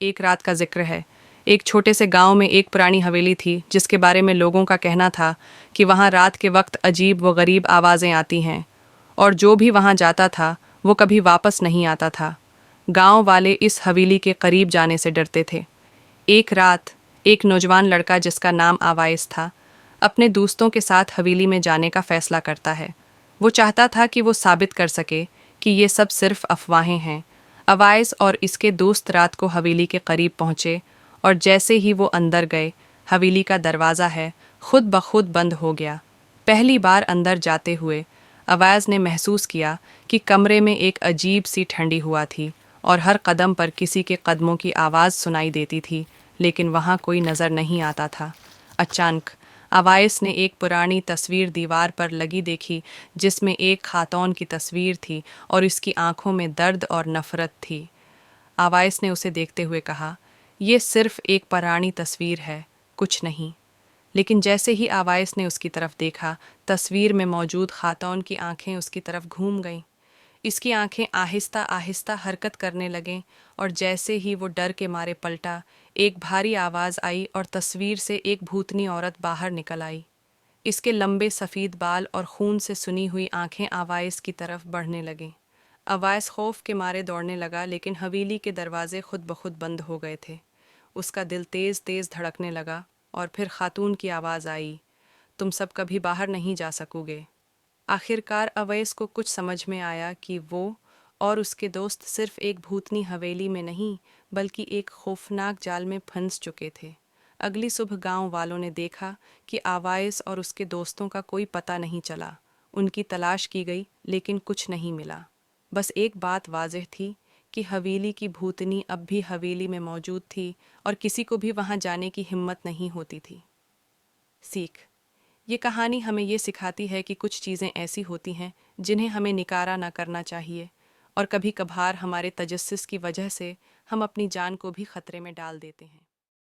एक रात का जिक्र है। एक छोटे से गांव में एक पुरानी हवेली थी जिसके बारे में लोगों का कहना था कि वहां रात के वक्त अजीब व गरीब आवाज़ें आती हैं और जो भी वहां जाता था वो कभी वापस नहीं आता था। गांव वाले इस हवेली के करीब जाने से डरते थे। एक रात एक नौजवान लड़का जिसका नाम आवाइस था अपने दोस्तों के साथ हवेली में जाने का फैसला करता है। वो चाहता था कि वो साबित कर सके कि ये सब सिर्फ अफवाहें हैं। अवाइस और इसके दोस्त रात को हवेली के करीब पहुंचे और जैसे ही वो अंदर गए हवेली का दरवाज़ा है खुद ब खुद बंद हो गया। पहली बार अंदर जाते हुए अवाइस ने महसूस किया कि कमरे में एक अजीब सी ठंडी हुआ थी और हर कदम पर किसी के कदमों की आवाज़ सुनाई देती थी, लेकिन वहाँ कोई नज़र नहीं आता था। अचानक अवाइस ने एक पुरानी तस्वीर दीवार पर लगी देखी जिसमें एक खातून की तस्वीर थी और इसकी आंखों में दर्द और नफरत थी। अवाइस ने उसे देखते हुए कहा, यह सिर्फ एक पुरानी तस्वीर है, कुछ नहीं। लेकिन जैसे ही अवाइस ने उसकी तरफ देखा, तस्वीर में मौजूद खातून की आंखें उसकी तरफ घूम गईं। इसकी आंखें आहिस्ता आहिस्ता हरकत करने लगें और जैसे ही वो डर के मारे पलटा, एक भारी आवाज़ आई और तस्वीर से एक भूतनी औरत बाहर निकल आई। इसके लंबे सफ़ेद बाल और खून से सुनी हुई आंखें अवाइस की तरफ बढ़ने लगीं। अवाइस खौफ के मारे दौड़ने लगा, लेकिन हवेली के दरवाजे खुद ब खुद बंद हो गए थे। उसका दिल तेज़ तेज़ धड़कने लगा और फिर खातून की आवाज़ आई, तुम सब कभी बाहर नहीं जा सकोगे। आखिरकार अवैस को कुछ समझ में आया कि वो और उसके दोस्त सिर्फ एक भूतनी हवेली में नहीं बल्कि एक खौफनाक जाल में फंस चुके थे। अगली सुबह गांव वालों ने देखा कि अवैस और उसके दोस्तों का कोई पता नहीं चला। उनकी तलाश की गई लेकिन कुछ नहीं मिला। बस एक बात वाज़ेह थी कि हवेली की भूतनी अब भी हवेली में मौजूद थी और किसी को भी वहां जाने की हिम्मत नहीं होती थी। सीख, ये कहानी हमें ये सिखाती है कि कुछ चीज़ें ऐसी होती हैं जिन्हें हमें निकारा ना करना चाहिए और कभी कभार हमारे तजस्सुस की वजह से हम अपनी जान को भी खतरे में डाल देते हैं।